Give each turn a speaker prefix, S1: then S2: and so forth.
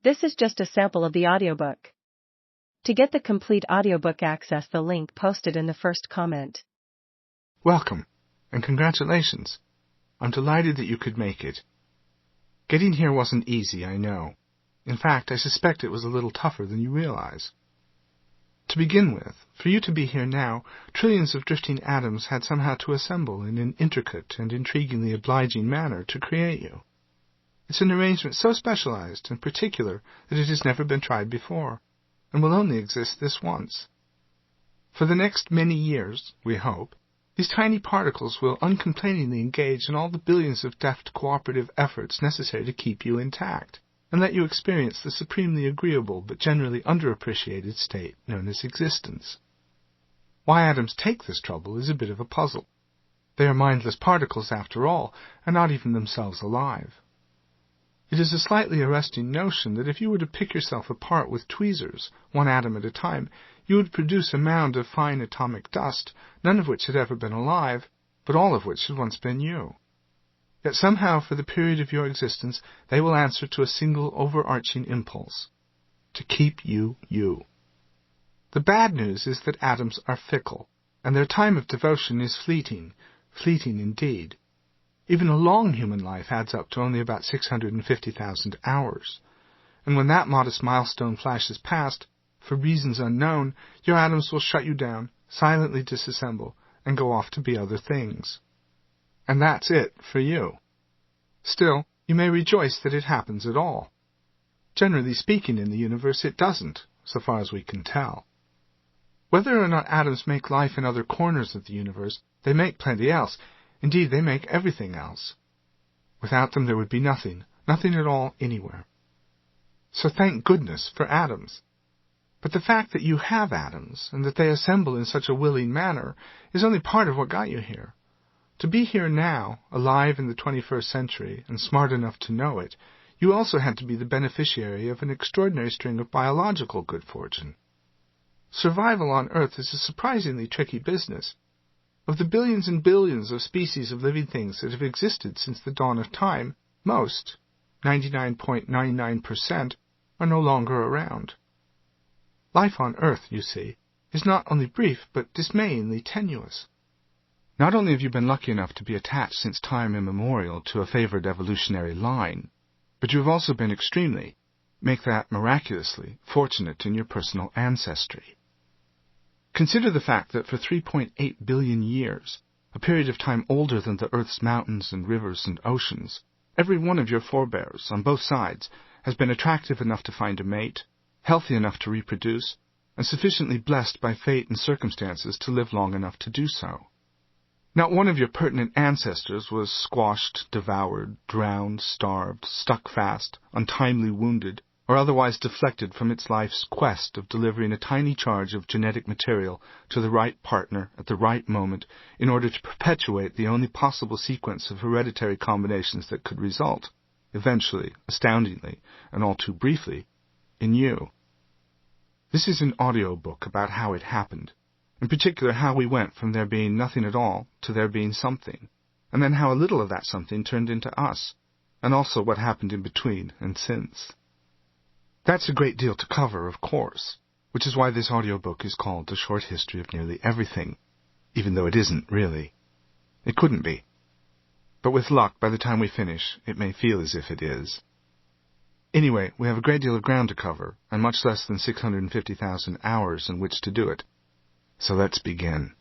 S1: This is just a sample of the audiobook. To get the complete audiobook, access the link posted in the first comment.
S2: Welcome, and congratulations. I'm delighted that you could make it. Getting here wasn't easy, I know. In fact, I suspect it was a little tougher than you realize. To begin with, for you to be here now, trillions of drifting atoms had somehow to assemble in an intricate and intriguingly obliging manner to create you. It's an arrangement so specialized and particular that it has never been tried before, and will only exist this once. For the next many years, we hope, these tiny particles will uncomplainingly engage in all the billions of deft cooperative efforts necessary to keep you intact, and let you experience the supremely agreeable but generally underappreciated state known as existence. Why atoms take this trouble is a bit of a puzzle. They are mindless particles after all, and not even themselves alive. It is a slightly arresting notion that if you were to pick yourself apart with tweezers, one atom at a time, you would produce a mound of fine atomic dust, none of which had ever been alive, but all of which had once been you. Yet somehow, for the period of your existence, they will answer to a single overarching impulse: to keep you you. The bad news is that atoms are fickle, and their time of devotion is fleeting indeed. Even a long human life adds up to only about 650,000 hours. And when that modest milestone flashes past, for reasons unknown, your atoms will shut you down, silently disassemble, and go off to be other things. And that's it for you. Still, you may rejoice that it happens at all. Generally speaking in the universe, it doesn't, so far as we can tell. Whether or not atoms make life in other corners of the universe, they make plenty else. Indeed, they make everything else. Without them there would be nothing at all anywhere. So thank goodness for atoms. But the fact that you have atoms, and that they assemble in such a willing manner, is only part of what got you here. To be here now, alive in the 21st century, and smart enough to know it, you also had to be the beneficiary of an extraordinary string of biological good fortune. Survival on Earth is a surprisingly tricky business. Of the billions and billions of species of living things that have existed since the dawn of time, most, 99.99%, are no longer around. Life on Earth, you see, is not only brief, but dismayingly tenuous. Not only have you been lucky enough to be attached since time immemorial to a favored evolutionary line, but you have also been extremely, make that miraculously, fortunate in your personal ancestry. Consider the fact that for 3.8 billion years, a period of time older than the Earth's mountains and rivers and oceans, every one of your forebears, on both sides, has been attractive enough to find a mate, healthy enough to reproduce, and sufficiently blessed by fate and circumstances to live long enough to do so. Not one of your pertinent ancestors was squashed, devoured, drowned, starved, stuck fast, untimely wounded, or otherwise deflected from its life's quest of delivering a tiny charge of genetic material to the right partner at the right moment in order to perpetuate the only possible sequence of hereditary combinations that could result, eventually, astoundingly, and all too briefly, in you. This is an audiobook about how it happened, in particular how we went from there being nothing at all to there being something, and then how a little of that something turned into us, and also what happened in between and since. That's a great deal to cover, of course, which is why this audiobook is called A Short History of Nearly Everything, even though it isn't really. It couldn't be. But with luck, by the time we finish, it may feel as if it is. Anyway, we have a great deal of ground to cover, and much less than 650,000 hours in which to do it. So let's begin.